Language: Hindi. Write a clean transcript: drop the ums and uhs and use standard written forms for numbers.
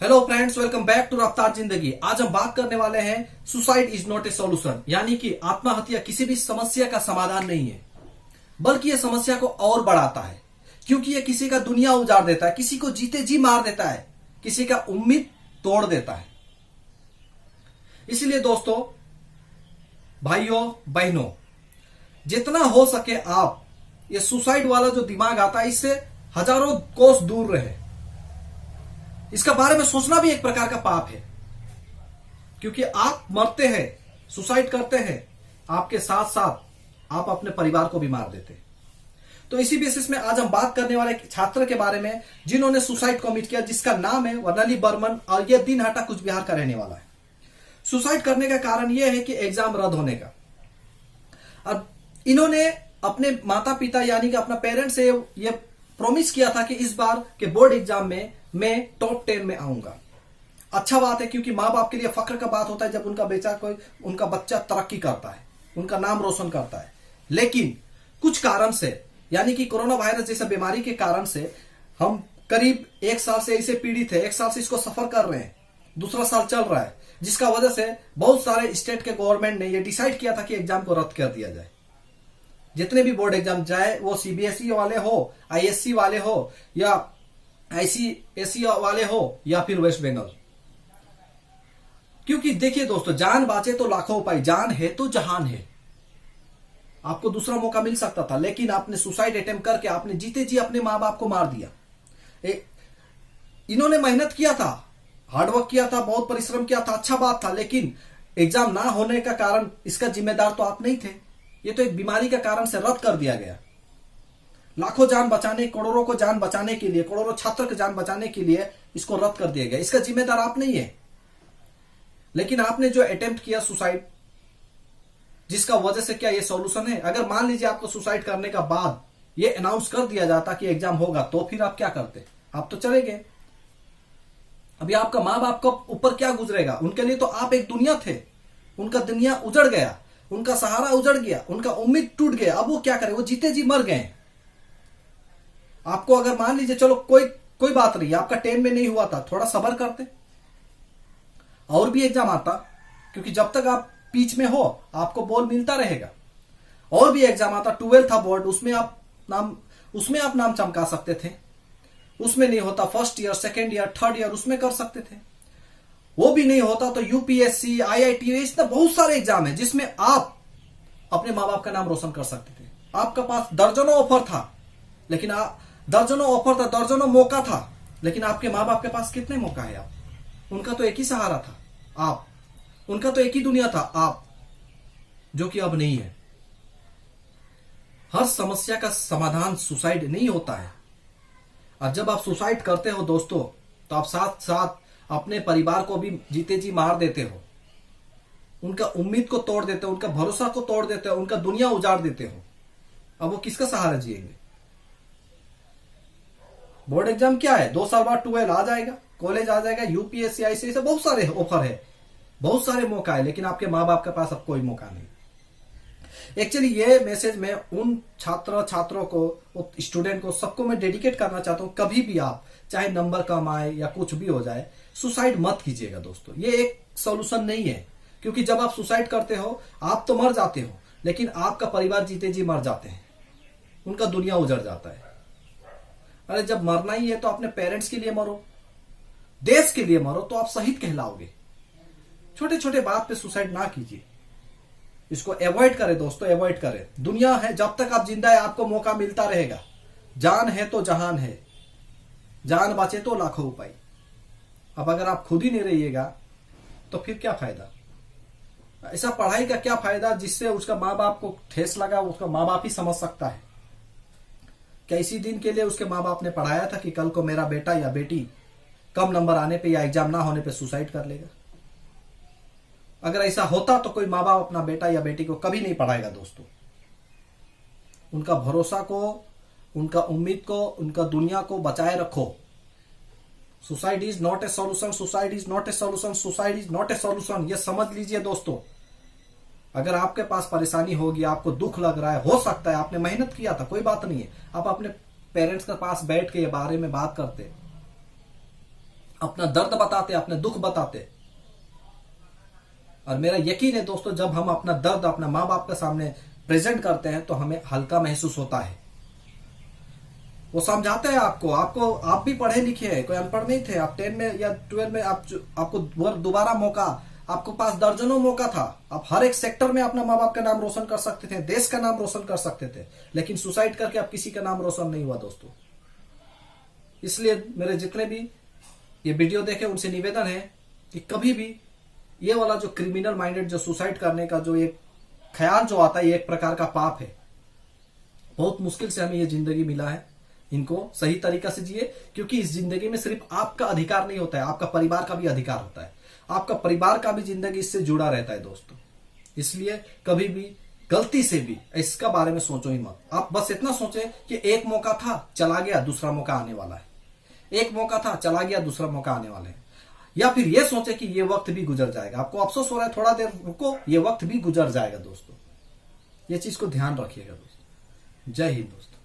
Hello friends, welcome back to Raftaar Zindagi. आज हम बात करने वाले हैं suicide is not a solution, यानी कि आत्महत्या किसी भी समस्या का समाधान नहीं है, बल्कि यह समस्या को और बढ़ाता है। क्योंकि यह किसी का दुनिया उजाड़ देता है, किसी को जीते जी मार देता है, किसी का उम्मीद तोड़ देता है। इसलिए दोस्तों, भाइयों बहनों, जितना हो सके आप ये सुसाइड वाला जो दिमाग आता है इससे हजारों कोस दूर रहे। इसका बारे में सोचना भी एक प्रकार का पाप है, क्योंकि आप मरते हैं, सुसाइड करते हैं, आपके साथ साथ आप अपने परिवार को भी मार देते हैं। तो इसी बेसिस में आज हम बात करने वाले छात्र के बारे में जिन्होंने सुसाइड कमिट किया, जिसका नाम है वर्नली बर्मन, और यह दिनहाटा कुछ बिहार का रहने वाला है। सुसाइड करने का कारण यह है कि एग्जाम रद्द होने का। अब इन्होंने अपने माता पिता यानी कि अपना पेरेंट्स से यह प्रॉमिस किया था कि इस बार के बोर्ड एग्जाम में मैं टॉप 10 में आऊंगा। अच्छा बात है, क्योंकि माँ बाप के लिए फख्र का बात होता है जब उनका बच्चा तरक्की करता है, उनका नाम रोशन करता है। लेकिन कुछ कारण से, यानी कि कोरोना वायरस जैसा बीमारी के कारण से हम करीब 1 साल से इसे पीड़ित है, 1 साल से इसको सफर कर रहे हैं, दूसरा साल चल रहा है, जिसका वजह से बहुत सारे स्टेट के गवर्नमेंट ने यह डिसाइड किया था कि एग्जाम को रद्द कर दिया जाए। जितने भी बोर्ड एग्जाम, चाहे वो सीबीएसई वाले हो, आईएससी वाले हो, या आईसीएसई वाले हो, या फिर वेस्ट बंगाल। क्योंकि देखिए दोस्तों, जान बाचे तो लाखों उपाय, जान है तो जहान है। आपको दूसरा मौका मिल सकता था, लेकिन आपने सुसाइड अटेम्प्ट करके आपने जीते जी अपने मां बाप को मार दिया। इन्होंने मेहनत किया था, हार्डवर्क किया था, बहुत परिश्रम किया था, अच्छा बात था, लेकिन एग्जाम ना होने का कारण इसका जिम्मेदार तो आप नहीं थे। ये तो एक बीमारी का कारण से रद्द कर दिया गया। लाखों जान बचाने, करोड़ों को जान बचाने के लिए, करोड़ों छात्र की जान बचाने के लिए इसको रद्द कर दिया गया। इसका जिम्मेदार आप नहीं है। लेकिन आपने जो अटेम्प्ट किया सुसाइड, जिसका वजह से क्या ये सॉल्यूशन है? अगर मान लीजिए आपको सुसाइड करने का बाद ये अनाउंस कर दिया जाता कि एग्जाम होगा, तो फिर आप क्या करते? आप तो चले गए। अभी आपका मां बाप का ऊपर क्या गुजरेगा? उनके लिए तो आप एक दुनिया थे, उनका दुनिया उजड़ गया, उनका सहारा उजड़ गया, उनका उम्मीद टूट गया। अब वो क्या करें? वो जीते जी मर गए। आपको अगर मान लीजिए, चलो कोई बात नहीं, आपका 10 में नहीं हुआ था, थोड़ा सब्र करते और भी एग्जाम आता, क्योंकि जब तक आप पीच में हो आपको बॉल मिलता रहेगा। और भी एग्जाम आता, 12 था बोर्ड, उसमें आप नाम चमका सकते थे। उसमें नहीं होता, first year, second year, third year उसमें कर सकते थे। वो भी नहीं होता तो यूपीएससी, आईआईटी, इतना बहुत सारे एग्जाम है जिसमें आप अपने माँ बाप का नाम रोशन कर सकते थे। आपके पास दर्जनों ऑफर था, लेकिन दर्जनों मौका था, लेकिन आपके माँ बाप के पास कितने मौका है? उनका तो एक ही सहारा था, आप। उनका तो एक ही दुनिया था, आप, जो कि अब नहीं है। हर समस्या का समाधान सुसाइड नहीं होता है। और जब आप सुसाइड करते हो दोस्तों, तो आप साथ साथ अपने परिवार को भी जीते जी मार देते हो, उनका उम्मीद को तोड़ देते हो, उनका भरोसा को तोड़ देते हो, उनका दुनिया उजाड़ देते हो। अब वो किसका सहारा जिएंगे? बोर्ड एग्जाम क्या है, 2 साल बाद 12 आ जाएगा, कॉलेज आ जाएगा, यूपीएससी, आईसीएसई, बहुत सारे ऑफर है, बहुत सारे मौका है, लेकिन आपके माँ बाप के पास अब कोई मौका नहीं। एक्चुअली ये मैसेज मैं उन छात्रों को, स्टूडेंट को, सबको मैं डेडिकेट करना चाहता हूं। कभी भी आप, चाहे नंबर कम आए या कुछ भी हो जाए, सुसाइड मत कीजिएगा दोस्तों। ये एक सॉल्यूशन नहीं है, क्योंकि जब आप सुसाइड करते हो आप तो मर जाते हो, लेकिन आपका परिवार जीते जी मर जाते हैं, उनका दुनिया उजड़ जाता है। अरे जब मरना ही है तो अपने पेरेंट्स के लिए मरो, देश के लिए मरो, तो आप शहीद कहलाओगे। छोटे छोटे बात पे सुसाइड ना कीजिए, इसको अवॉइड करें दोस्तों, अवॉइड करें। दुनिया है, जब तक आप जिंदा है आपको मौका मिलता रहेगा। जान है तो जहान है, जान बचे तो लाखों उपाय। अब अगर आप खुद ही नहीं रहिएगा तो फिर क्या फायदा? ऐसा पढ़ाई का क्या फायदा जिससे उसका माँ बाप को ठेस लगा? उसका माँ बाप ही समझ सकता है। क्या इसी दिन के लिए उसके माँ बाप ने पढ़ाया था कि कल को मेरा बेटा या बेटी कम नंबर आने पे या एग्जाम ना होने पे सुसाइड कर लेगा? अगर ऐसा होता तो कोई माँ बाप अपना बेटा या बेटी को कभी नहीं पढ़ाएगा दोस्तों। उनका भरोसा को, उनका उम्मीद को, उनका दुनिया को बचाए रखो। Suicide is not a solution, suicide is not a solution, suicide is not a solution. ये समझ लीजिए दोस्तों। अगर आपके पास परेशानी होगी, आपको दुख लग रहा है, हो सकता है आपने मेहनत किया था, कोई बात नहीं है, आप अपने पेरेंट्स के पास बैठ के ये बारे में बात करते, अपना दर्द बताते, अपने दुख बताते। और मेरा यकीन है दोस्तों, जब हम अपना दर्द अपना माँ बाप के सामने प्रेजेंट करते हैं तो हमें हल्का महसूस होता है। वो समझाते हैं आपको आप भी पढ़े लिखे हैं, कोई अनपढ़ नहीं थे। आप 10 में या 12 में आपको दोबारा मौका, आपको पास दर्जनों मौका था। आप हर एक सेक्टर में अपना माँ बाप का नाम रोशन कर सकते थे, देश का नाम रोशन कर सकते थे, लेकिन सुसाइड करके आप किसी का नाम रोशन नहीं हुआ दोस्तों। इसलिए मेरे जितने भी ये वीडियो देखे उनसे निवेदन है कि कभी भी ये वाला जो क्रिमिनल माइंडेड जो सुसाइड करने का जो एक ख्याल जो आता है, ये एक प्रकार का पाप है। बहुत मुश्किल से हमें ये जिंदगी मिला है, इनको सही तरीका से जिए, क्योंकि इस जिंदगी में सिर्फ आपका अधिकार नहीं होता है, आपका परिवार का भी अधिकार होता है। आपका परिवार का भी जिंदगी इससे जुड़ा रहता है दोस्तों। इसलिए कभी भी गलती से भी इसका बारे में सोचो ही मत। आप बस इतना सोचे कि एक मौका था, चला गया, दूसरा मौका आने वाला है। एक मौका था, चला गया, दूसरा मौका आने वाला है। या फिर ये सोचे कि ये वक्त भी गुजर जाएगा। आपको अफसोस हो रहा है, थोड़ा देर रुको, ये वक्त भी गुजर जाएगा दोस्तों। ये चीज को ध्यान रखिएगा दोस्तों। जय हिंद दोस्तों।